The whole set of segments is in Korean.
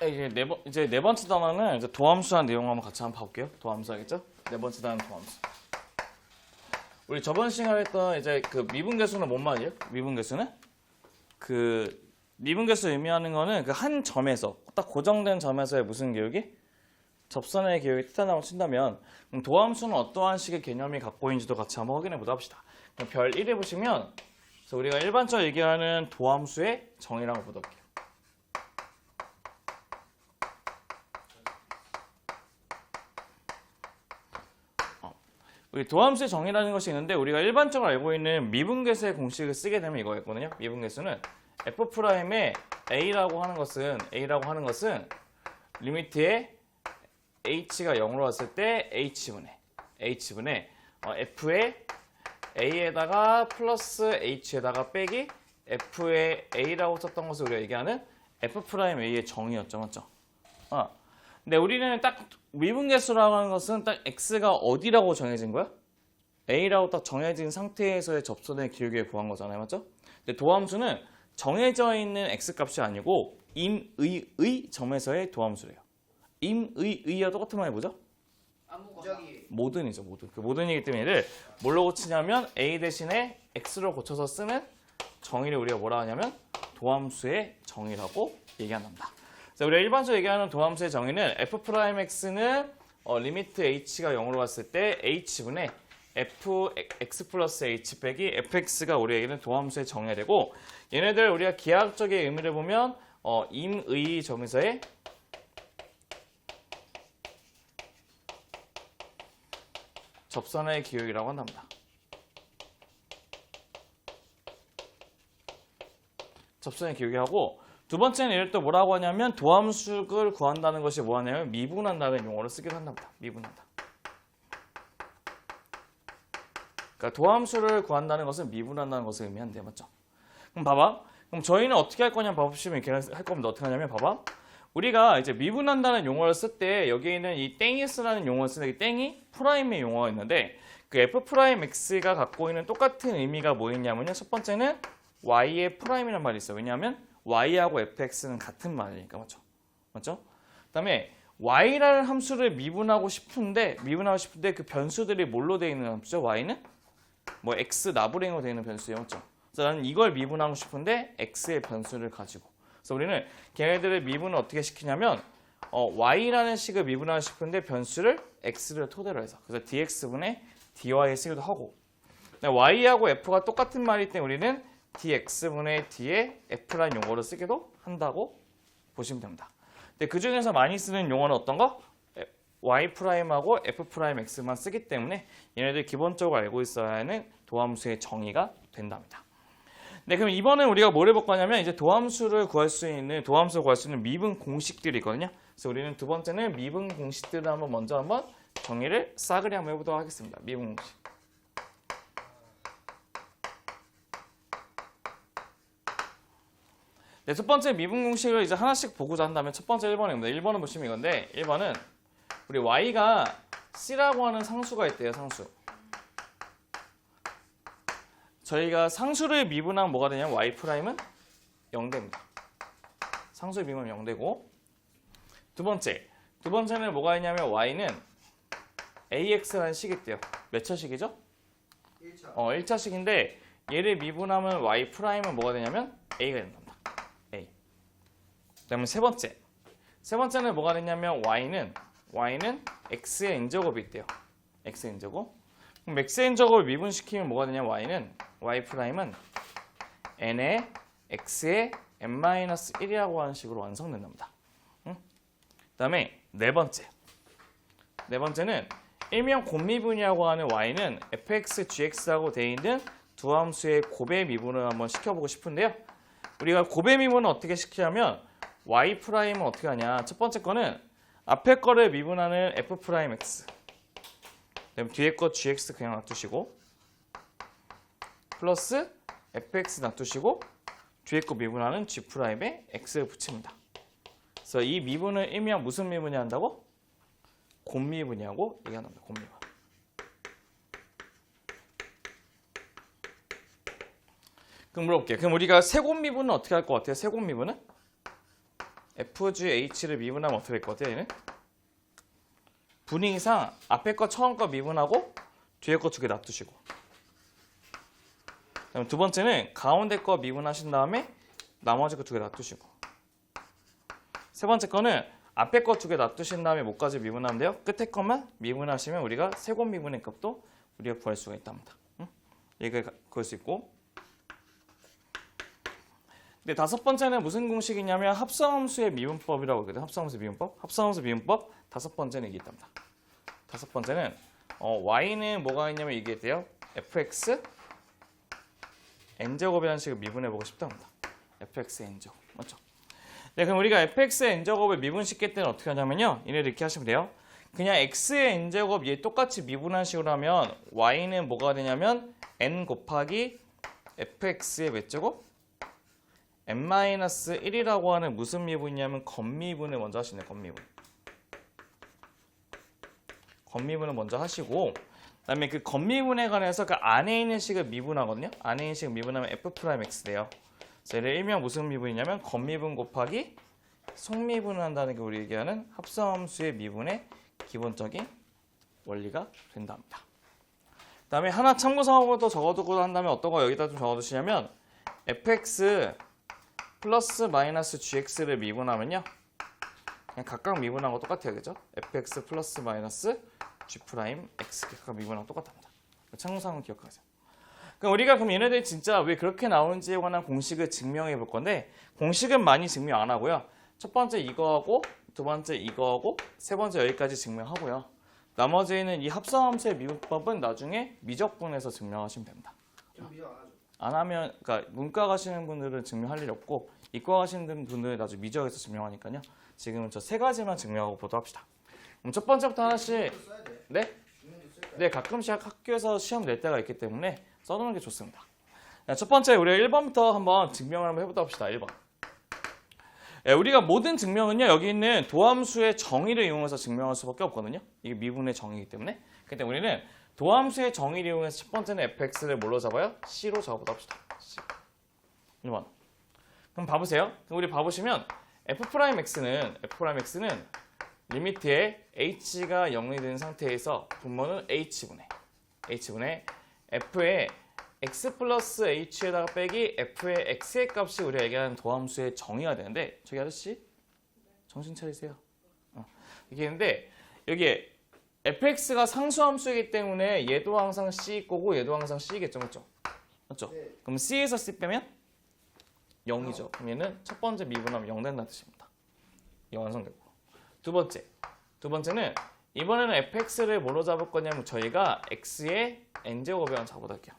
이제 네 번째 단어는 이제 도함수라는 내용 한번 같이 한번 봐볼게요. 도함수 알겠죠? 네 번째 단어는 도함수. 우리 저번 시간에 했던 이제 그 미분계수는 뭔 말이에요? 미분계수는 미분계수 의미하는 거는 그 한 점에서 딱 고정된 점에서의 무슨 기울기? 접선의 기울기 θ라고 친다면 그럼 도함수는 어떠한 식의 개념이 갖고 있는지도 같이 한번 확인해 보다 합시다. 그럼 별 1에 보시면 그래서 우리가 일반적으로 얘기하는 도함수의 정의라고 보다 볼게요. 우리 도함수의 정의라는 것이 있는데 우리가 일반적으로 알고 있는 미분계수의 공식을 쓰게 되면 이거였거든요. 미분계수는 F'의 A라고 하는 것은 리미트에 H가 0으로 왔을 때 H분의 F의 A에다가 플러스 H에다가 빼기 F의 A라고 썼던 것을 우리가 얘기하는 F'A의 정의였죠. 맞죠? 근데 우리는 딱 미분계수라고 하는 것은 딱 X가 어디라고 정해진 거야? A라고 딱 정해진 상태에서의 접선의 기울기를 구한 거잖아요. 맞죠? 근데 도함수는 정해져 있는 X값이 아니고 임의의 점에서의 도함수래요. 임의의와 똑같은 말이 뭐죠? 모든이죠. 모든. 그 모든이기 때문에 얘를 뭘로 고치냐면 A 대신에 X로 고쳐서 쓰는 정의를 우리가 뭐라 하냐면 도함수의 정의라고 얘기한답니다. 자, 우리가 일반적으로 얘기하는 도함수의 정의는 F'X는 리미트 H가 0으로 갔을 때 H분의 Fx 플러스 H 빼기 Fx가 우리에게는 도함수의 정의가 되고 얘네들 우리가 기하학적인 의미를 보면 임의 점에서의 접선의 기울기라고 한답니다. 접선의 기울기하고 두 번째는 얘를 또 뭐라고 하냐면 도함수를 구한다는 것이 뭐하냐면 미분한다는 용어를 쓰기도 한답니다. 미분한다. 그러니까 도함수를 구한다는 것은 미분한다는 것을 의미한대요. 맞죠? 그럼 봐봐. 그럼 저희는 어떻게 할 거냐 봐보시면 이렇게 할 겁니다. 어떻게 하냐면 봐봐. 우리가 이제 미분한다는 용어를 쓸 때 여기에는 이 땡이스라는 용어를 쓰는데 이 땡이 프라임의 용어가 있는데 그 F'X가 갖고 있는 똑같은 의미가 뭐였냐면요. 첫 번째는 Y의 프라임이라는 말이 있어요. 왜냐하면 Y하고 Fx는 같은 말이니까. 맞죠? 그다음에 Y라는 함수를 미분하고 싶은데 그 변수들이 뭘로 되어 있는 함수죠? Y는 뭐 X 나부랭이로 되어 있는 변수예요. 맞죠? 그래서 나는 이걸 미분하고 싶은데 X의 변수를 가지고 그래서 우리는 걔네들의 미분을 어떻게 시키냐면 Y라는 식을 미분하고 싶은데 변수를 X를 토대로 해서 그래서 dx분의 dy에 쓰기도 하고 Y하고 F가 똑같은 말이기 때문에 우리는 dx분의 d에 F라는 용어를 쓰기도 한다고 보시면 됩니다. 근데 그 중에서 많이 쓰는 용어는 어떤 거? Y'하고 F'X만 쓰기 때문에 얘네들 기본적으로 알고 있어야 하는 도함수의 정의가 된답니다. 네, 그럼 이번에 우리가 뭘 해볼 거냐면 이제 도함수를 구할 수 있는 미분 공식들이 있거든요. 그래서 우리는 두 번째는 미분 공식들을 먼저 한번 정의를 싸그리 한번 해보도록 하겠습니다. 미분 공식. 네, 첫 번째 미분 공식을 이제 하나씩 보고자 한다면 첫 번째 1번입니다. 1번은 보시면 이건데 1번은 우리 y가 c라고 하는 상수가 있대요. 상수. 저희가 상수를 미분하면 뭐가 되냐면 y''은 0됩니다. 상수를 미분하면 0되고 두 번째는 뭐가 있냐면 y는 ax라는 식이 있대요. 몇 차식이죠? 1차. 1차식인데 얘를 미분하면 y''은 뭐가 되냐면 a가 된답니다. a. 그다음에 세 번째는 뭐가 되냐면 y는 x의 n제곱이 있대요. x의 n제곱. 그럼 x의 n제곱을 미분시키면 뭐가 되냐면 y''은 n의 x의 n-1이라고 하는 식으로 완성된답니다. 그다음에 네 번째는 일명 곱미분이라고 하는 y는 fx, gx라고 되어 있는 두 함수의 곱의 미분을 한번 시켜보고 싶은데요. 우리가 곱의 미분은 어떻게 시키냐면 y''은 어떻게 하냐. 첫 번째 거는 앞에 거를 미분하는 f'x 그다음에 뒤에 거 gx 그냥 놔두시고 플러스 fx 놔두시고 뒤에 거 미분하는 g'에 x를 붙입니다. 그래서 이 미분을 일명 무슨 미분이 한다고? 곱미분이라고 얘기한답니다. 곱미분. 그럼 물어볼게요. 그럼 우리가 세곱미분은 어떻게 할 것 같아요? 세곱미분은? FG H를 미분하면 어떻게 될 것 같아요? 얘는? 분위기상 앞에 거 처음 거 미분하고 뒤에 거 두 개 놔두시고, 그다음에 두 번째는 가운데 거 미분하신 다음에 나머지 거 두 개 놔두시고, 세 번째 거는 앞에 거 두 개 놔두신 다음에 뭐까지 미분하면 돼요? 끝에 거만 미분하시면 우리가 세곱 미분의 값도 우리가 구할 수가 있답니다. 응? 이게 그럴 수 있고. 근데 다섯 번째는 무슨 공식이냐면 합성함수의 미분법이라고 하거든요. 합성함수 미분법. 합성함수 미분법 다섯 번째는 이게 있답니다. 다섯 번째는 y는 뭐가 있냐면 이게 돼요. fx n제곱이라는 식으로 미분해보고 싶답니다. fx n제곱. 맞죠? 네, 그럼 우리가 fx의 n제곱을 미분시킬 때는 어떻게 하냐면요. 얘네들 이렇게 하시면 돼요. 그냥 x의 n제곱 얘 똑같이 미분한 식으로 하면 y는 뭐가 되냐면 n 곱하기 fx의 몇 제곱? n-1이라고 하는 무슨 미분이냐면 겉미분을 먼저 하시네요. 겉미분을 먼저 하시고, 그다음에 그 겉미분에 관해서 그 안에 있는 식을 미분하거든요. 안에 있는 식을 미분하면 f'(x) 돼요. 그래서 얘를 일명 무슨 미분이냐면 겉미분 곱하기 속미분을 한다는 게 우리 얘기하는 합성함수의 미분의 기본적인 원리가 된답니다. 그다음에 하나 참고사항으로 또 적어두고 한다면 어떤 거 여기다 좀 적어두시냐면 fx 플러스 마이너스 gx를 미분하면요. 그냥 각각 미분한 거 똑같아요. 그죠? fx 플러스 마이너스 g 프라임 x 각각 미분한 거 똑같답니다. 참고사항은 기억하세요. 그럼 얘네들이 진짜 왜 그렇게 나오는지에 관한 공식을 증명해 볼 건데, 공식은 많이 증명 안 하고요. 첫 번째 이거하고 두 번째 이거하고 세 번째 여기까지 증명하고요. 나머지는 이 합성함수의 미분법은 나중에 미적분해서 증명하시면 됩니다. 안 하면, 그러니까 문과 가시는 분들은 증명할 일이 없고 이과 가시는 분들은 나중에 미적에서 증명하니까요. 지금은 저 세 가지만 증명하고 보도록 합시다. 그럼 첫 번째부터 하나씩. 네? 네, 가끔씩 학교에서 시험 낼 때가 있기 때문에 써두는 게 좋습니다. 첫 번째 우리가 1번부터 한번 증명을 한번 해보도록 합시다. 1번. 우리가 모든 증명은요, 여기 있는 도함수의 정의를 이용해서 증명할 수밖에 없거든요. 이게 미분의 정의이기 때문에. 근데 우리는 도함수의 정의를 이용해서 첫 번째는 fx를 뭘로 잡아요? c로 잡아보도록 합시다. C. 1번. 그럼 봐보세요. 우리 봐보시면 f'x는 리미트에 h가 0이 된 상태에서 분모는 h분의 f의 x 플러스 h에다가 빼기 f의 x의 값이 우리가 얘기하는 도함수의 정의가 되는데, 저기 아저씨 정신 차리세요. 이게 있는데 여기에 fx가 상수함수이기 때문에 얘도 항상 c 거고 얘도 항상 c겠죠, 맞죠? 네. 그럼 c에서 c 빼면 0이죠. 그럼 얘는 첫 번째 미분하면 0 된다는 뜻입니다. 이거 완성되고. 두 번째는 이번에는 fx를 뭐로 잡을 거냐면 저희가 x의 n제곱이랑 잡아도 할게요.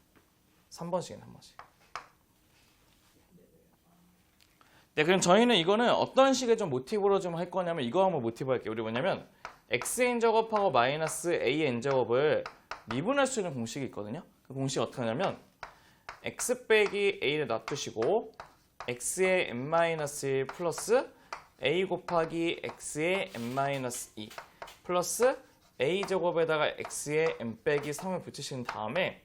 3번씩이네, 3번씩. 네, 그럼 저희는 이거는 어떤 식의 좀 모티브로 좀 할 거냐면 이거 한번 모티브 할게요. 우리 뭐냐면 xn제곱하고 마이너스 an제곱을 미분할 수 있는 공식이 있거든요. 그 공식이 어떻게 하냐면 x 빼기 a를 놔두시고 x의 n-1 플러스 a 곱하기 x의 n-2 플러스 a제곱에다가 x의 n 빼기 3을 붙이신 다음에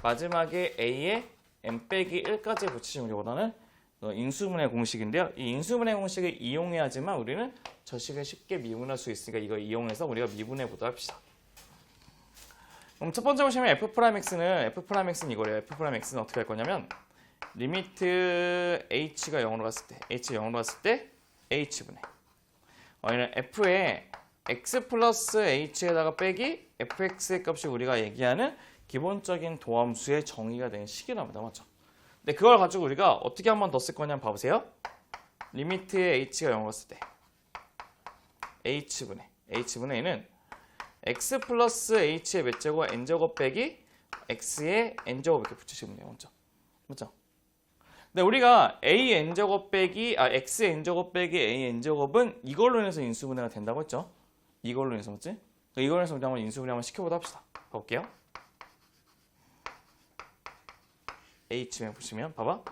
마지막에 a의 n 빼기 1까지 붙이시면 우리보다는 인수분해 공식인데요. 이 인수분해 공식을 이용해야지만 우리는 저 식을 쉽게 미분할 수 있으니까 이거 이용해서 우리가 미분해 보도록 합시다. 그럼 첫 번째 보시면 f'x는 이거래요. f'x는 어떻게 할 거냐면 리미트 h가 0으로 갔을 때 h분의 얘는 f의 x 플러스 h에다가 빼기 fx의 값이 우리가 얘기하는 기본적인 도함수의 정의가 되는 식이랍니다. 맞죠? 근데 그걸 가지고 우리가 어떻게 한 번 더 쓸 거냐면 봐보세요. 리미트의 h가 0으로 갔을 때 h분의는 x 플러스 h의 몇 제곱 n제곱 빼기 x의 n제곱 이렇게 붙이시면 돼요. 맞죠? 근데 우리가 a n제곱 빼기 x n제곱 빼기 a n제곱은 이걸로 인해서 인수분해가 된다고 했죠? 이걸로 인해서 맞지? 이걸로 인해서 우리 한번 인수분해 한번 시켜보도록 합시다. 볼게요. h면 보시면 봐봐.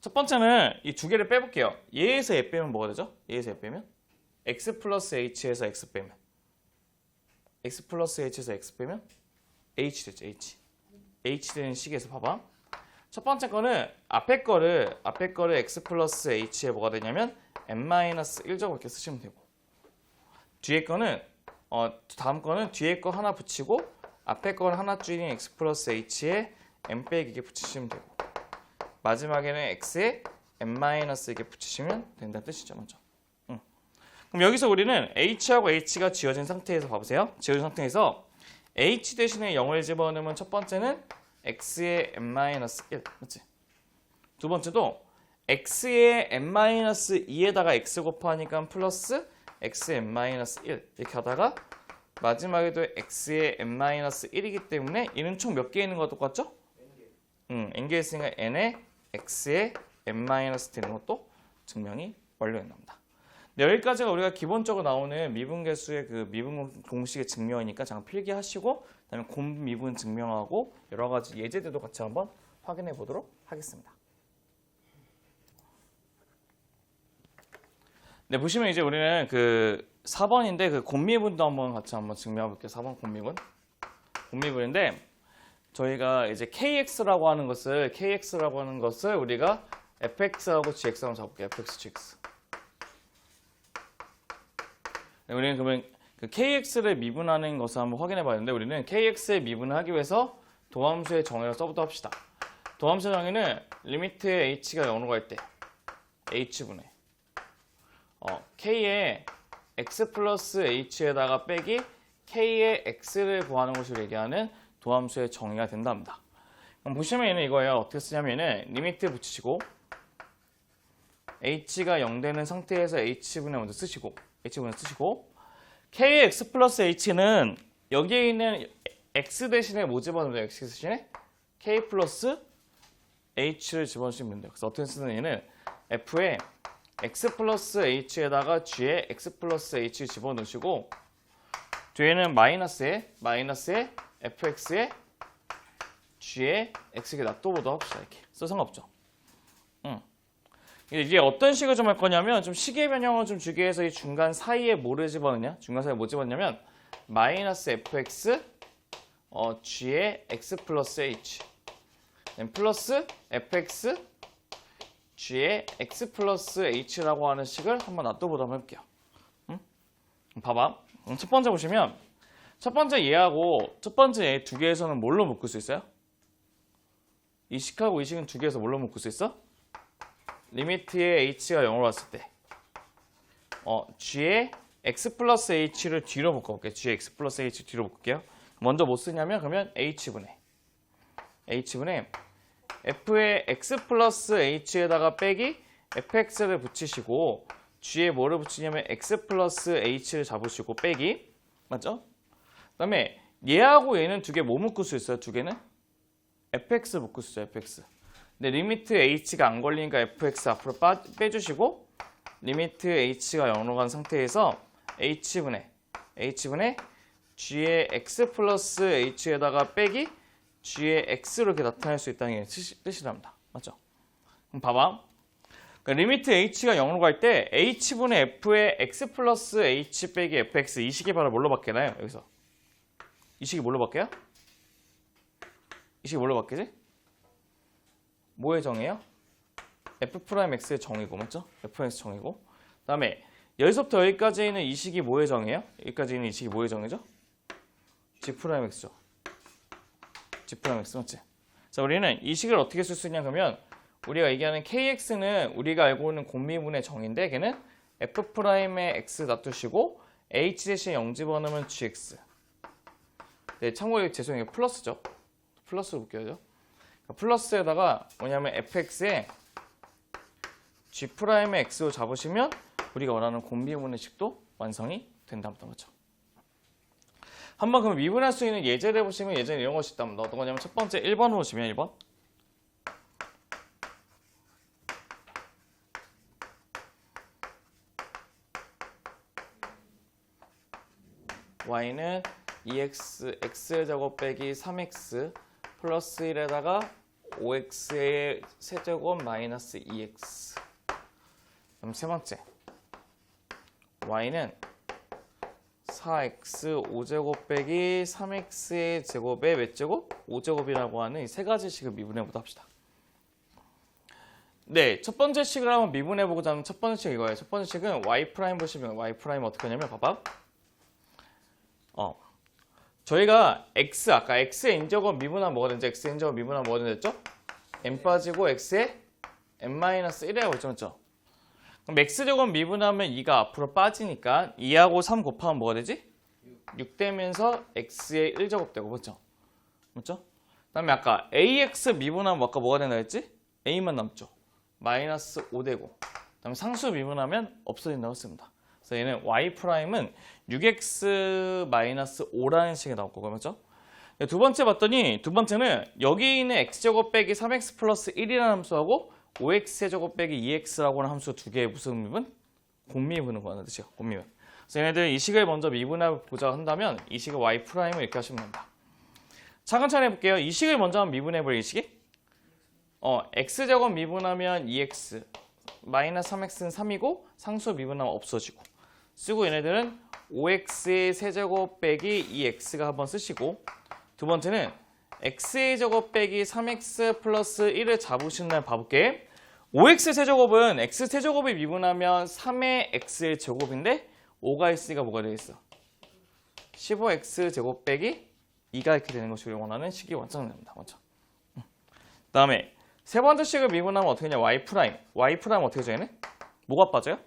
첫 번째는 이 두 개를 빼볼게요. 얘에서 얘 빼면 뭐가 되죠? 얘에서 얘 빼면 x 플러스 h에서 x 빼면 x 플러스 h에서 x 빼면 h 되죠. h 되는 식에서 봐봐. 첫 번째 거는 앞에 거를 x 플러스 h에 뭐가 되냐면 n-1제곱 이렇게 쓰시면 되고 뒤에 거는 다음 거는 뒤에 거 하나 붙이고 앞에 거는 하나 줄인 x 플러스 h에 n 빼기 이게 붙이시면 되고 마지막에는 x에 n-1 이게 붙이시면 된다는 뜻이죠. 맞죠? 그럼 여기서 우리는 h하고 h가 지어진 상태에서 봐보세요. 지어진 상태에서 h 대신에 0을 집어넣으면 첫 번째는 x의 n-1 맞지? 두 번째도 x의 n-2에다가 x 곱하니까 플러스 x의 n-1 이렇게 하다가 마지막에도 x의 n-1이기 때문에 얘는 총 몇 개 있는 거와 똑같죠? n개 있으니까 n에 x의 n-1 되는 것도 증명이 완료된답니다. 여기까지가 우리가 기본적으로 나오는 미분계수의 그 미분 공식의 증명이니까 잠깐 필기하시고 그다음에 곰미분 증명하고 여러 가지 예제들도 같이 한번 확인해 보도록 하겠습니다. 네, 보시면 이제 우리는 그 4번인데 그 곰미분도 한번 증명해 볼게요. 4번 곰미분. 곰미분인데 저희가 이제 kx라고 하는 것을 우리가 fx하고 gx하고 잡을게요. fx, gx. 네, 우리는 그러면 그 kx를 미분하는 것을 한번 확인해 봤는데 우리는 kx의 미분을 하기 위해서 도함수의 정의를 써보도록 합시다. 도함수의 정의는 리미트의 h가 0으로 갈 때 h분의 k의 x 플러스 h에다가 빼기 k의 x를 구하는 것을 얘기하는 도함수의 정의가 된답니다. 그럼 보시면 얘는 이거예요. 어떻게 쓰냐면은 리미트 붙이시고 h가 0 되는 상태에서 h분의 먼저 쓰시고 k의 x 플러스 h는 여기에 있는 x 대신에 뭐 집어넣으면 x 대신에 k 플러스 h를 집어넣으시면 돼요. 그래서 어떻게 쓰는 얘는 f의 x 플러스 h에다가 g에 x 플러스 h 집어넣으시고 뒤에는 마이너스에 fx에 g에 x에 놔둬보도록 합시다. 이렇게 써 상관없죠. 이제 어떤 식으로 좀 할 거냐면 좀 시계 변형을 좀 주기 위해서 이 중간 사이에 뭐를 집어넣냐? 중간 사이에 뭐 집어넣냐면 마이너스 fx g에 x 플러스 h 플러스 fx g에 x 플러스 h라고 하는 식을 한번 놔둬보도록 해볼게요. 봐봐. 첫 번째 보시면 첫 번째 얘하고 첫 번째 얘 두 개에서는 뭘로 묶을 수 있어요? 이 식하고 이 식은 두 개에서 뭘로 묶을 수 있어? 리미트의 h가 0으로 왔을 때 g의 x 플러스 h를 뒤로 묶어볼게요. g의 x 플러스 h 뒤로 묶을게요. 먼저 뭐 쓰냐면 그러면 h분의 f의 x 플러스 h에다가 빼기 fx를 붙이시고 g에 뭐를 붙이냐면 x 플러스 h를 잡으시고 빼기 맞죠? 그 다음에 얘하고 얘는 두 개 뭐 묶을 수 있어요? 두 개는? fx 묶을 수 있어요. fx. 근데 리미트 h가 안 걸리니까 fx 앞으로 빼주시고 리미트 h가 0으로 간 상태에서 h분의 g의 x 플러스 h에다가 빼기 g의 x로 이렇게 나타낼 수 있다는 게 뜻이랍니다. 맞죠? 그럼 봐봐. 그러니까 리미트 h가 0으로 갈 때 h분의 f의 x 플러스 h 빼기 fx 이 식이 바로 뭘로 바뀌나요? 여기서 이 식이 뭘로 바뀌어요? 이 식이 뭘로 바뀌지? 뭐의 정의예요? f'x의 정의고 맞죠? f'x 정의고 그 다음에 여기서부터 여기까지 있는 이 식이 뭐의 정의예요? 여기까지 있는 이 식이 뭐의 정의죠? g'x죠. g'x 맞지? 자, 우리는 이 식을 어떻게 쓸 수 있냐 그러면 우리가 얘기하는 kx는 우리가 알고 있는 곰미분의 정의인데 걔는 f'의 x 놔두시고 h 대신 0 집어넣으면 gx. 네, 참고로 죄송해요. 플러스죠. 플러스로 묶여야죠. 플러스에다가 뭐냐면 fx에 g'의 x로 잡으시면 우리가 원하는 곰미분의 식도 완성이 된답니다. 맞죠? 한번 그럼 미분할 수 있는 예제를 보시면 예제는 이런 것이 있답니다. 어떤 거냐면 첫 번째 1번 보시면 1번 y는 2x x제곱 빼기 3x 플러스 1에다가 5x의 세제곱 마이너스 2x. 그럼 세 번째 y는 4x 5제곱 빼기 3x의 제곱의 몇 제곱? 5제곱이라고 하는 이 세 가지 식을 미분해 보도록 합시다. 네, 첫 번째 식을 한번 미분해보고자 하면 첫 번째 식 이거예요. 첫 번째 식은 y 프라임 보시면 y 프라임 어떻게 하냐면 봐봐. 저희가 x 아까 x의 인제곱 미분하면 뭐가 되는지 x의 인제곱 미분하면 뭐가 되죠? n 빠지고 x의 n-1이라고 했죠. 그렇죠? 그럼 x제곱 미분하면 2가 앞으로 빠지니까 2하고 3 곱하면 뭐가 되지? 6 되면서 x의 1제곱 되고 그렇죠? 맞죠? 그다음에 아까 ax 미분하면 아까 뭐가 된다 했지? a만 남죠. 마이너스 5 되고 그다음에 상수 미분하면 없어진다고 했습니다. 그래서 얘는 y 프라임은 6x 마이너스 5라는 식이 나올 거고 그렇죠? 두 번째 봤더니 두 번째는 여기 있는 x제곱 빼기 3x 플러스 1이라는 함수하고 5x제곱 빼기 2x라고 하는 함수 두 개의 무슨 미분? 곱미분을 구하는 뜻이에요. 곱미분. 그래서 얘네들 이 식을 먼저 미분해 보자 한다면 이 식을 y 프라임을 이렇게 하시면 됩니다. 차근차근 해볼게요. 이 식을 먼저 한번 미분해볼 이 식이 x제곱 미분하면 2x 마이너스 3x는 3이고 상수 미분하면 없어지고 쓰고 얘네들은 5x의 세제곱 빼기 2x가 한번 쓰시고 두 번째는 x의 제곱 빼기 3x 플러스 1을 잡으신 날 봐볼게. 5x 세제곱은 x 세제곱이 미분하면 3의 x의 제곱인데 5가 있으니까 뭐가 되겠어? 15x 제곱 빼기 2가 이렇게 되는 것을 원하는 식이 완성됩니다. 맞죠? 그 다음에 세 번째 식을 미분하면 어떻게 되냐? y 프라임. y 프라임 어떻게 되죠? 얘는? 뭐가 빠져요?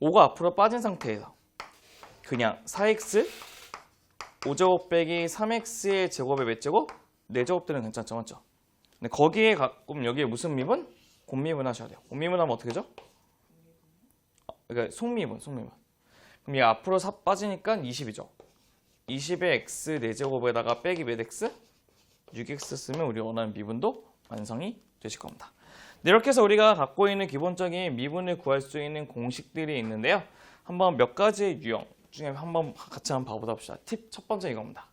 5가 앞으로 빠진 상태에서 그냥 4x 5제곱 빼기 3x의 제곱의 몇 제곱? 4제곱들은 괜찮죠? 맞죠? 근데 거기에 가끔 여기에 무슨 미분? 곱미분 하셔야 돼요. 곱미분 하면 어떻게 되죠? 그러니까 속미분. 그럼 얘 앞으로 4 빠지니까 20이죠. 20의 x 4제곱에다가 빼기 몇 x? 6x 쓰면 우리 원하는 미분도 완성이 되실 겁니다. 네, 이렇게 해서 우리가 갖고 있는 기본적인 미분을 구할 수 있는 공식들이 있는데요. 한번 몇 가지의 유형 중에 한번 같이 한번 봐보다 봅시다. 팁 첫 번째 이겁니다.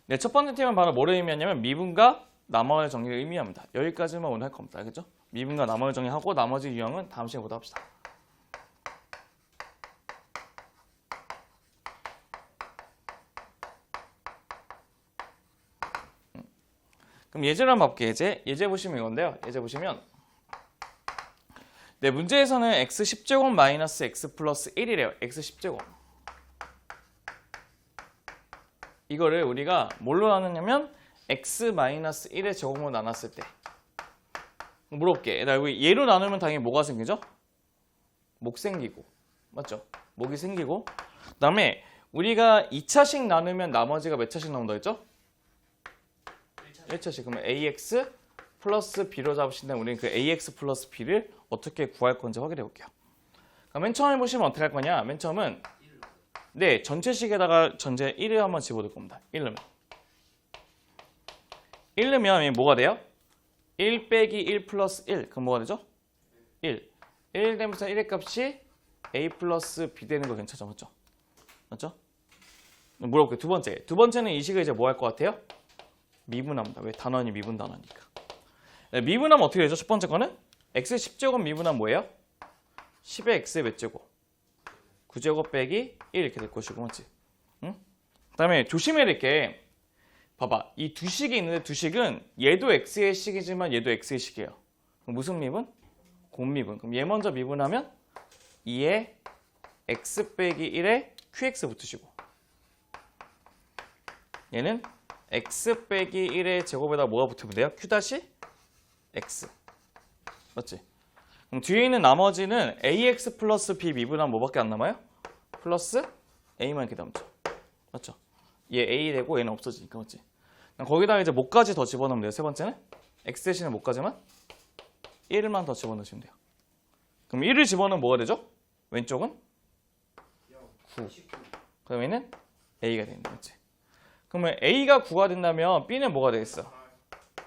네, 첫 번째 팁은 바로 뭐를 의미하냐면 미분과 나머지 정리를 의미합니다. 여기까지만 오늘 할 겁니다. 알겠죠? 미분과 나머지 정리하고 나머지 유형은 다음 시간에 보다 봅시다. 그럼 예제를 한번 볼게요. 예제 보시면 이건데요. 예제 보시면 네, 문제에서는 x 10제곱 마이너스 x 플러스 1이래요. x 10제곱. 이거를 우리가 뭘로 나누냐면 x 마이너스 1의 제곱으로 나눴을 때 물어볼게. 얘로 나누면 당연히 뭐가 생기죠? 목 생기고. 맞죠? 목이 생기고 그 다음에 우리가 2차씩 나누면 나머지가 몇 차씩 나온다 했죠? 1차씩. 그러면 ax 플러스 b로 잡으신다면 우리는 그 ax 플러스 b를 어떻게 구할 건지 확인해 볼게요. 맨 처음에 보시면 어떻게 할 거냐? 맨 처음은 네, 전체식에다가 전체 1을 한번 집어넣을 겁니다. 1 넣으면 뭐가 돼요? 1 빼기 1 플러스 1. 그럼 뭐가 되죠? 1. 1 되면서 1의 값이 a 플러스 b 되는 거 괜찮죠? 맞죠? 맞죠? 물어볼게요. 두 번째는 이 식을 이제 뭐 할 것 같아요? 미분합니다. 왜? 단원이 미분 단원이니까. 네, 미분하면 어떻게 되죠? 첫 번째 거는 x 10제곱 미분하면 뭐예요? 10의 x의 몇 제곱? 9제곱 빼기 1 이렇게 될 것이고 맞지? 응? 그 다음에 조심해야 될 게 봐봐. 이 두 식이 있는데 두 식은 얘도 x의 식이지만 얘도 x의 식이에요. 그럼 무슨 미분? 곱미분. 그럼 얘 먼저 미분하면 2의 x 빼기 1에 qx 붙으시고 얘는 x 빼기 1의 제곱에다 뭐가 붙으면 돼요? q 다시 x. 맞지? 그럼 뒤에 있는 나머지는 ax 플러스 b 미분하면 뭐밖에 안 남아요? 플러스 a만 이렇게 남죠. 맞죠? 얘 a 되고 얘는 없어지니까 맞지? 거기다가 이제 뭐까지 더 집어넣으면 돼요? 세 번째는 x 대신에 뭐까지만? 1만 더 집어넣으시면 돼요. 그럼 1을 집어넣으면 뭐가 되죠? 왼쪽은 9. 그럼 얘는 a가 된다. 맞지? 그러면 a가 9가 된다면 b는 뭐가 되겠어?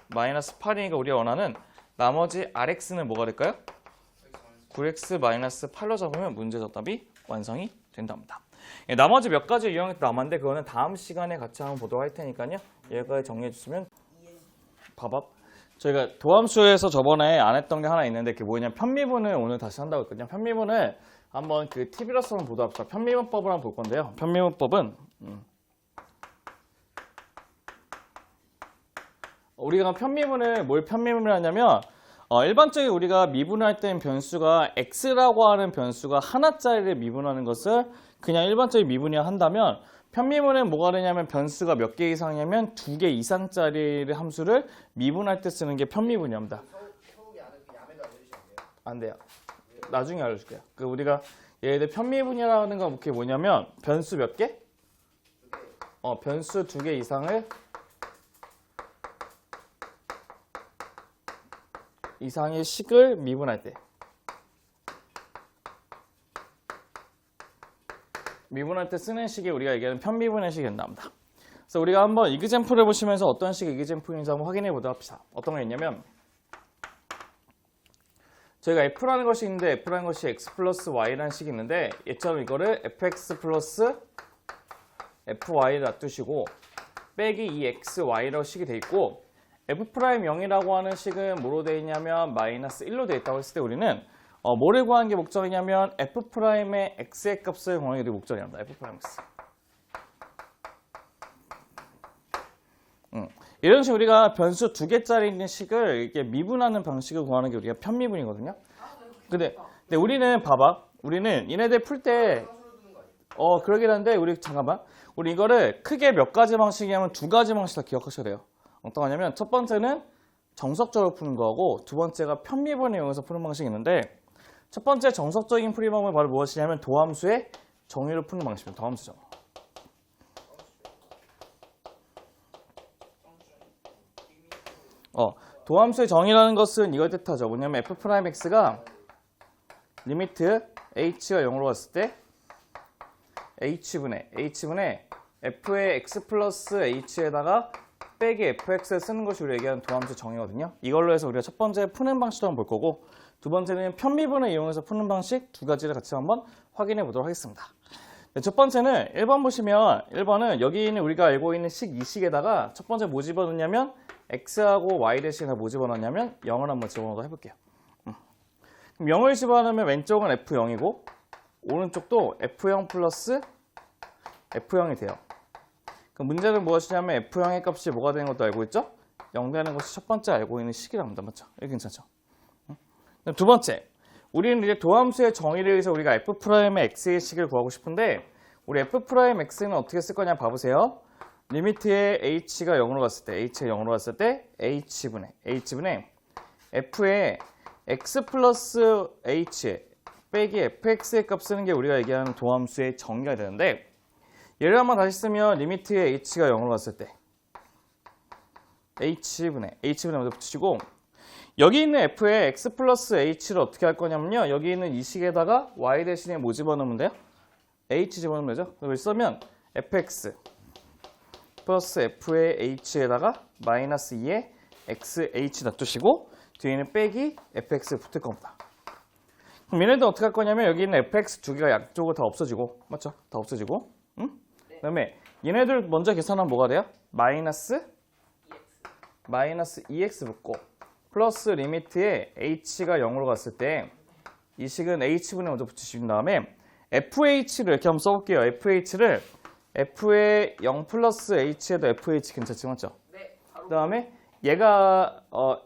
마이너스 8이니까 우리가 원하는 나머지 rx는 뭐가 될까요? 9x 마이너스 8로 잡으면 문제 정답이 완성이 된답니다. 나머지 몇 가지 유형이 남았는데 그거는 다음 시간에 같이 한번 보도록 할 테니까요. 여기까지 정리해 주시면 봐봐. 저희가 도함수에서 저번에 안 했던 게 하나 있는데 그게 뭐냐면 편미분을 오늘 다시 한다고 했거든요. 편미분을 한번 그 팁이라서 한번 보도록 합시다. 편미분법을 한번 볼 건데요. 편미분법은 우리가 편미분을 뭘 편미분을 하냐면 일반적인 우리가 미분할 때는 변수가 x라고 하는 변수가 하나짜리를 미분하는 것을 그냥 일반적인 미분이라 한다면 편미분은 뭐가 되냐면 변수가 몇 개 이상이냐면 2개 이상짜리의 함수를 미분할 때 쓰는 게 편미분이랍니다. 안 돼요. 나중에 알려줄게요. 우리가 얘들 편미분이라는 건 그게 뭐냐면 변수 몇 개? 변수 2개 이상의 식을 미분할 때 쓰는 식이 우리가 얘기하는 편미분의 식이 된답니다. 그래서 우리가 한번 이그젬플을 보시면서 어떤 식의 이그젬플인지 한번 확인해 보도록 합시다. 어떤 게 있냐면 저희가 f라는 것이 있는데 f라는 것이 x 플러스 y라는 식이 있는데 얘처럼 이거를 fx 플러스 fy를 놔두시고 빼기 2xy라고 식이 돼 있고 f'0이라고 하는 식은 뭐로 되어 있냐면 마이너스 1로 되어 있다고 했을 때 우리는 뭐를 구하는 게 목적이냐면 f'의 x의 값을 구하는 게 목적이랍니다. f'x. 이런 식으로 우리가 변수 2개짜리 있는 식을 이렇게 미분하는 방식을 구하는 게 우리가 편미분이거든요. 근데 우리는 봐봐. 우리는 얘네들 풀 때 그러긴 한데 잠깐만. 우리 이거를 크게 몇 가지 방식이냐면 2가지 방식 다 기억하셔야 돼요. 어떤 거냐면 첫 번째는 정석적으로 푸는 거고 두 번째가 편미분을 이용해서 푸는 방식이 있는데 첫 번째 정석적인 풀이 방법은 바로 무엇이냐면 도함수의 정의로 푸는 방식입니다. 도함수 정의. 도함수의 정의라는 것은 이걸 뜻하죠. 뭐냐면 f'x가 리미트 h가 0으로 갔을 때 h분의 f의 x 플러스 h에다가 빼기 fx를 쓰는 것이 우리가 얘기하는 도함수 정의거든요. 이걸로 해서 우리가 첫 번째 푸는 방식도 한번 볼 거고 두 번째는 편미분을 이용해서 푸는 방식 2가지를 같이 한번 확인해 보도록 하겠습니다. 네, 첫 번째는 1번 보시면 1번은 여기 있는 우리가 알고 있는 이 식에다가 첫 번째 뭐 집어넣냐면 x하고 y 대신에 뭐 집어넣냐면 0을 한번 집어넣도록 해볼게요. 그럼 0을 집어넣으면 왼쪽은 f0이고 오른쪽도 f0 플러스 f0이 돼요. 그럼 문제는 무엇이냐면 f0의 값이 뭐가 되는 것도 알고 있죠? 0 되는 것이 첫 번째 알고 있는 식이랍니다. 맞죠? 이게 괜찮죠? 두 번째, 우리는 이제 도함수의 정의를 위해서 우리가 f'의 x의 식을 구하고 싶은데 우리 f'x는 어떻게 쓸 거냐 봐보세요. 리미트의 h가 0으로 갔을 때 h분의 f의 x 플러스 h 빼기 fx의 값 쓰는 게 우리가 얘기하는 도함수의 정의가 되는데 얘를 한번 다시 쓰면 리미트의 h가 0으로 갔을 때 h분의 먼저 붙이시고 여기 있는 f의 x 플러스 h를 어떻게 할 거냐면요. 여기 있는 이 식에다가 y 대신에 뭐 집어넣으면 돼요? h 집어넣으면 되죠. 그걸 쓰면 fx 플러스 f의 h에다가 마이너스 2의 xh 놔두시고 뒤에는 빼기 fx 붙을 겁니다. 그럼 얘네들 어떻게 할 거냐면 여기 있는 fx 2개가 양쪽으로 다 없어지고 맞죠? 다 없어지고 그 다음에 얘네들 먼저 계산하면 뭐가 돼요? 마이너스 2x 붙고 플러스 리미트에 h가 0으로 갔을 때 이 식은 h분에 먼저 붙이신 다음에 fh를 이렇게 한번 써볼게요. fh를 f의 0 플러스 h에도 fh 괜찮지 맞죠? 네. 그 다음에 얘가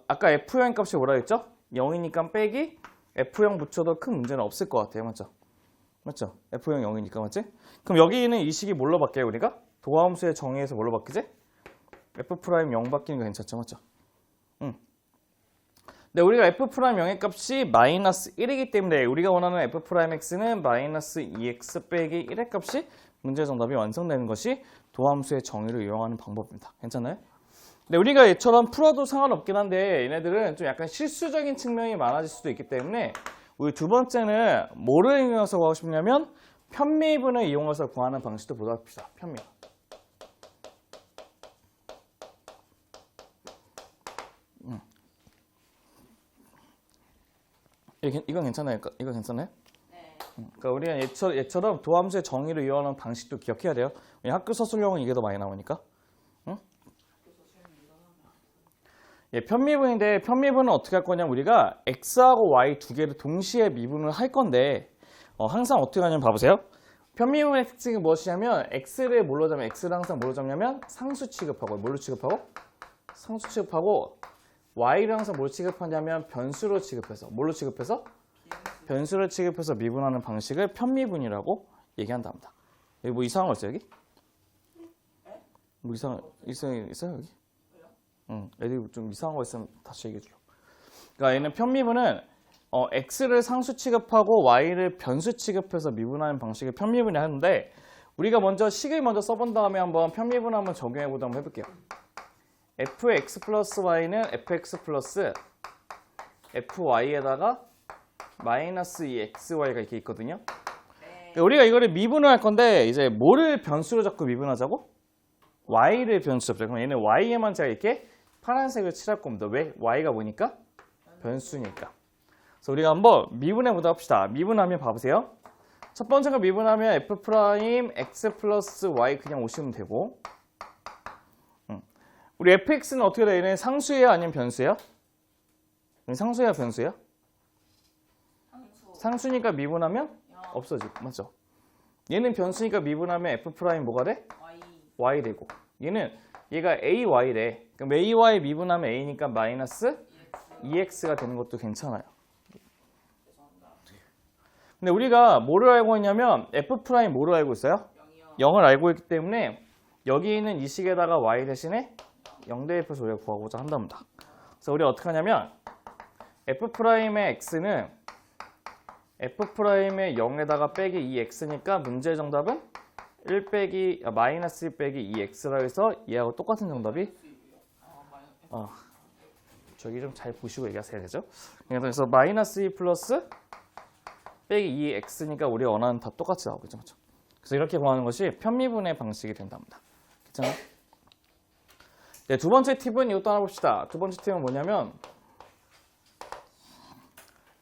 아까 f0 값이 뭐라 했죠? 0이니까 빼기 f0 붙여도 큰 문제는 없을 것 같아요. 맞죠? 맞죠? f0 0이니까 맞지? 그럼 여기 있는 이 식이 뭘로 바뀌어요 우리가? 도함수의 정의에서 뭘로 바뀌지? f'0 바뀌는 거 괜찮죠? 맞죠? 근데 우리가 f'0의 값이 마이너스 1이기 때문에 우리가 원하는 f'x는 마이너스 2x 빼기 1의 값이 문제 정답이 완성되는 것이 도함수의 정의를 이용하는 방법입니다. 괜찮나요? 근데 우리가 얘처럼 풀어도 상관없긴 한데 얘네들은 좀 약간 실수적인 측면이 많아질 수도 있기 때문에 우리 두 번째는 뭐를 이용해서 구하고 싶냐면 편미분을 이용해서 구하는 방식도 보도록 합시다. 편미분. 이건 괜찮아요? 이거 괜찮아요? 네. 그러니까 우리가 얘처럼 도함수의 정의를 이용하는 방식도 기억해야 돼요. 학교 서술형은 이게 더 많이 나오니까. 응? 예, 편미분인데 편미분은 어떻게 할 거냐면 우리가 x하고 y 두 개를 동시에 미분을 할 건데 항상 어떻게 하냐면 봐보세요. 편미분의 특징이 무엇이냐면 x를 뭘로 잡냐면 x를 항상 뭘로 잡냐면 상수 취급하고 뭘로 취급하고? 상수 취급하고 y를 항상 뭘 취급하냐면 변수로 취급해서 뭘로 취급해서? 변수를 취급해서 미분하는 방식을 편미분이라고 얘기한답니다. 여기 뭐 이상한 거 있어요 여기? 뭐 이상한 있어요 여기? 응, 애들이 좀 이상한 거 있으면 다시 얘기해 줘. 그러니까 얘는 편미분은 x를 상수 취급하고 y를 변수 취급해서 미분하는 방식을 편미분이 하는데 우리가 먼저 식을 먼저 써본 다음에 한번 편미분 한번 적용해 보도록 한번 해볼게요. fx 플러스 y는 fx 플러스 fy에다가 마이너스 2xy가 이렇게 있거든요. 그러니까 우리가 이거를 미분을 할 건데 이제 뭐를 변수로 자꾸 미분하자고? y를 변수로 잡자. 그럼 얘는 y에만 제가 이렇게 파란색을 칠할 겁니다. 왜? y가 뭐니까? 변수니까. 그래서 우리가 한번 미분해 보도록 합시다. 미분하면 봐보세요. 첫 번째가 미분하면 f 프라임 x 플러스 y 그냥 오시면 되고 우리 fx는 어떻게 돼요? 얘는 상수예요? 아니면 변수예요? 상수예요? 변수예요? 상수니까 미분하면 없어지고 맞죠? 얘는 변수니까 미분하면 f 프라임 뭐가 돼? y 되고 얘가 ay래. 그럼 ay 미분하면 a니까 마이너스 2x가 되는 것도 괜찮아요. 근데 우리가 뭐를 알고 있냐면 f 프라임 뭐를 알고 있어요? 0을 알고 있기 때문에 여기 있는 이 식에다가 y 대신에 0대입해서 우리가 구하고자 한답니다. 그래서 우리가 어떻게 하냐면 f 프라임의 x는 f 프라임의 0에다가 빼기 2x니까 문제의 정답은 1 빼기 마이너스 1 빼기 2x라 해서 얘하고 똑같은 정답이 저기 좀 잘 보시고 얘기하셔야 되죠. 그래서 마이너스 2 플러스 빼기 2x니까 우리가 원하는 다 똑같이 나오겠죠. 그렇죠? 그래서 이렇게 구하는 것이 편미분의 방식이 된답니다. 괜찮아요? 네, 두 번째 팁은 이것도 하나 봅시다. 두 번째 팁은 뭐냐면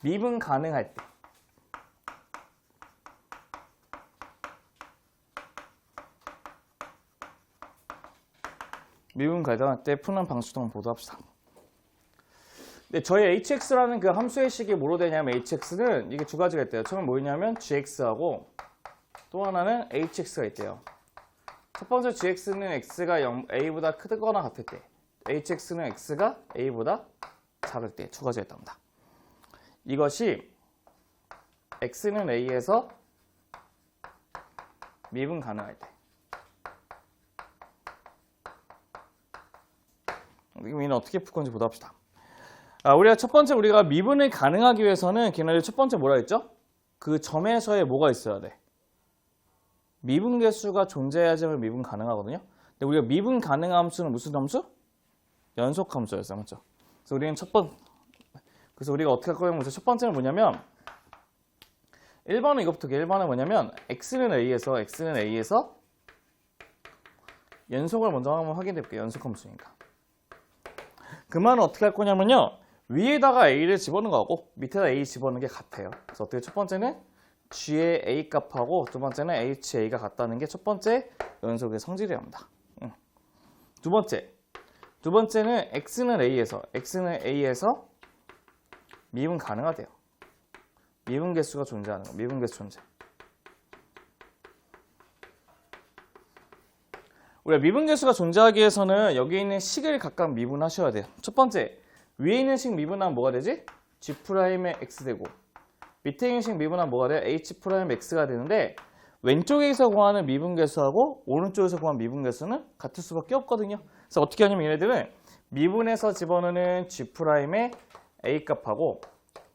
미분 가능할 때 미분 가능할 때 푸는 방식도 한번 보도록 합시다. 네, 저희 hx라는 그 함수의 식이 뭐로 되냐면 hx는 이게 두 가지가 있대요. 처음에 뭐냐면 gx하고 또 하나는 hx가 있대요. 첫 번째 gx는 x가 a보다 크거나 같을 때 hx는 x가 a보다 작을 때 두 가지가 있답니다. 이것이 x는 a에서 미분 가능할 때 이는 어떻게 풀 건지 보도록 합시다. 우리가 첫 번째 우리가 미분을 가능하기 위해서는 걔네들 첫 번째 뭐라 했죠? 그 점에서의 뭐가 있어야 돼? 미분 개수가 존재해야지만 미분 가능하거든요. 근데 우리가 미분 가능한 함수는 무슨 함수? 연속 함수였어요. 맞죠? 그래서 우리는 그래서 우리가 어떻게 할 거냐면 첫 번째는 뭐냐면 1번은 이것부터 1번은 뭐냐면 x는 a에서 연속을 먼저 한번 확인해 볼게요. 연속 함수니까. 그 말은 어떻게 할 거냐면요. 위에다가 a를 집어넣은 거하고 밑에다 a 집어넣는 게 같아요. 그래서 어떻게 첫 번째는 g의 a 값하고 두 번째는 ha가 같다는 게 첫 번째 연속의 성질이라 합니다. 두 번째는 x는 a에서 미분 가능하대요. 미분 개수가 존재하는 거. 미분 개수 존재. 우리가 미분 개수가 존재하기 위해서는 여기 있는 식을 각각 미분하셔야 돼요. 첫 번째, 위에 있는 식 미분하면 뭐가 되지? g'의 x 되고 밑에 있는 식 미분하면 뭐가 돼요? h'x가 되는데 왼쪽에서 구하는 미분 개수하고 오른쪽에서 구하는 미분 개수는 같을 수밖에 없거든요. 그래서 어떻게 하냐면 얘네들은 미분해서 집어넣는 g'의 a 값하고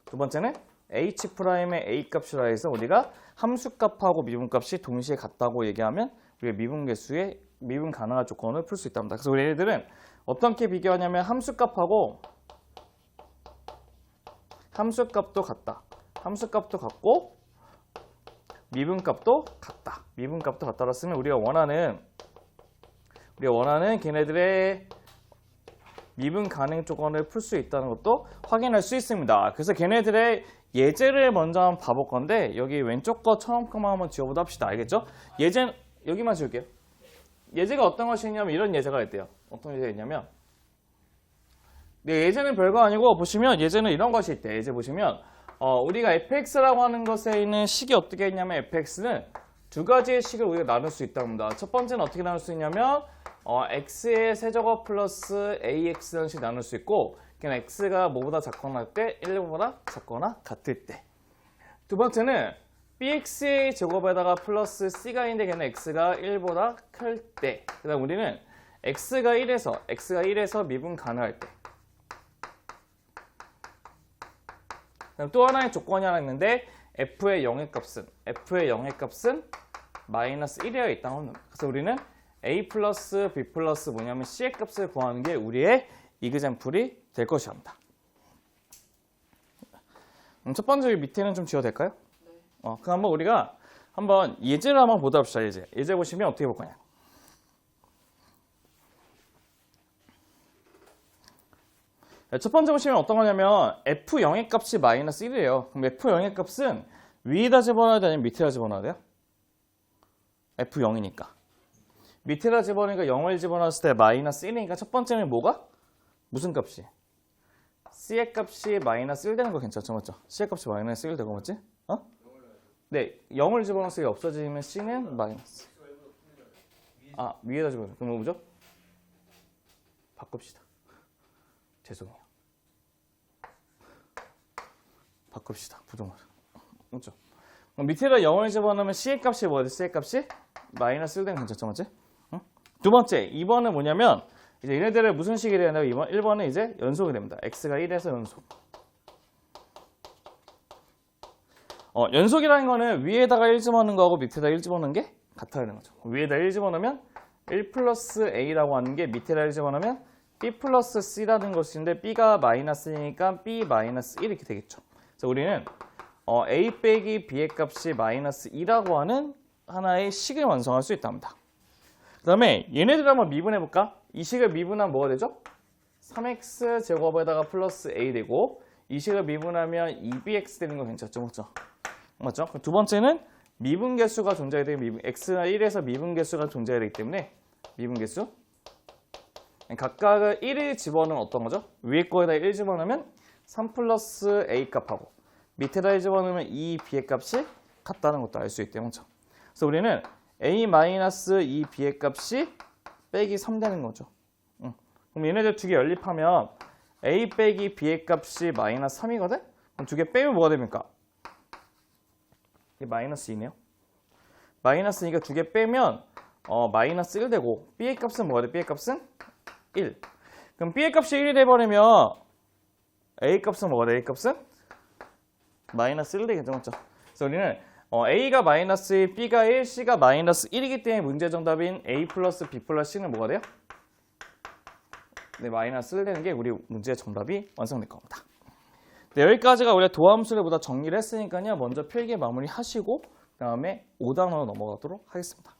두 번째는 h'의 a 값이라 해서 우리가 함수 값하고 미분 값이 동시에 같다고 얘기하면 우리가 미분 개수의 미분 가능한 조건을 풀 수 있답니다. 그래서 우리 얘네들은 어떻게 비교하냐면 함수 값하고 함수 값도 같다. 함수 값도 같고 미분 값도 같다. 미분 값도 같다라 쓰면 우리가 원하는 걔네들의 미분 가능 조건을 풀 수 있다는 것도 확인할 수 있습니다. 그래서 걔네들의 예제를 먼저 한번 봐볼 건데 여기 왼쪽 거 처음 거만 한번 지워보다 합시다. 알겠죠? 예제 여기만 지울게요. 예제가 어떤 것이 있냐면 이런 예제가 있대요. 어떤 예제가 있냐면 네, 예제는 별거 아니고 보시면 예제는 이런 것이 있대요. 예제 보시면 우리가 fx라고 하는 것에 있는 식이 어떻게 있냐면 fx는 두 가지의 식을 우리가 나눌 수 있답니다. 첫 번째는 어떻게 나눌 수 있냐면 x의 세제곱 플러스 ax라는 식으로 나눌 수 있고 그냥 x가 뭐보다 작거나 때 1보다 작거나 같을 때. 두 번째는 bx의 제곱에다가 플러스 c가 있는데 걔는 x가 1보다 클 때. 그 다음 우리는 x가 1에서 미분 가능할 때. 그럼 또 하나의 조건이 하나 있는데 f의 영의 값은 마이너스 1이어야 있다고 합니다. 그래서 우리는 a 플러스 b 플러스 뭐냐면 c의 값을 구하는 게 우리의 이그젬플이 될 것이랍니다. 첫 번째 밑에는 좀 지워도 될까요? 네. 그럼 한번 우리가 한번 예제를 한번 보다 봅시다. 예제 보시면 어떻게 볼 거냐. 첫 번째 보시면 어떤 거냐면 f0의 값이 마이너스 1이에요. 그럼 f0의 값은 위에다 집어넣어야 되냐 밑에다 집어넣어야 돼요? f0이니까. 밑에다 집어넣으니까 0을 집어넣었을 때 마이너스 1이니까 첫 번째는 뭐가? 무슨 값이? c의 값이 마이너스 1 되는 거 괜찮죠? 맞죠? c의 값이 마이너스 1 되고 맞지? 네, 0을 집어넣었을 때 없어지면 c는 마이너스. 위에다 집어넣어요. 그럼 뭐죠? 바꿉시다. 죄송해요. 바꿉시다. 부동을. 맞죠? 그럼 밑에다 0을 집어넣으면 c의 값이 뭐야? c의 값이 마이너스 1 되는 거 괜찮죠? 맞지? 두 번째, 2번은 뭐냐면 이제 얘네들을 무슨 식이 되나요? 1번은 이제 연속이 됩니다. x가 1에서 연속. 연속이라는 거는 위에다가 1 집어넣는 거하고 밑에다 1 집어넣는 게 같다는 거죠. 위에다 1 집어넣으면 1 플러스 a라고 하는 게 밑에다 1 집어넣으면 b 플러스 c라는 것인데 b가 마이너스니까 b 마이너스 1 이렇게 되겠죠. 그래서 우리는 a 빼기 b의 값이 마이너스 2라고 하는 하나의 식을 완성할 수 있답니다. 그 다음에 얘네들 한번 미분해볼까? 이 식을 미분하면 뭐가 되죠? 3x 제곱에다가 플러스 a 되고 이 식을 미분하면 2bx 되는 거 괜찮죠? 맞죠? 두 번째는 미분계수가 존재해야 되고 x가 1에서 미분계수가 존재해야 되기 때문에 미분계수 각각을 1을 집어넣으면 어떤 거죠? 위에 거에다 1 집어넣으면 3 플러스 a 값하고 밑에다 1 집어넣으면 2b의 값이 같다는 것도 알 수 있기 때문에 그래서 우리는 a 마이너스 2b의 값이 빼기 3 되는 거죠. 그럼 얘네들 두 개 연립하면 a 빼기 b의 값이 마이너스 3이거든? 그럼 두 개 빼면 뭐가 됩니까? 이게 마이너스 2네요. 마이너스 2가 두 개 빼면 마이너스 1 되고 b의 값은 뭐가 돼? b의 값은 1. 그럼 b의 값이 1이 돼버리면 a 값은 뭐가 돼? a 값은 마이너스 1 되겠죠. 맞죠? 그래서 우리는 a가 마이너스 1, b가 1, c가 마이너스 1이기 때문에 문제 정답인 a 플러스 b 플러스 c는 뭐가 돼요? 네, 마이너스 1 되는 게 우리 문제의 정답이 완성될 겁니다. 네, 여기까지가 우리가 도함수를 보다 정리를 했으니까요. 먼저 필기 마무리 하시고 그 다음에 5단원으로 넘어가도록 하겠습니다.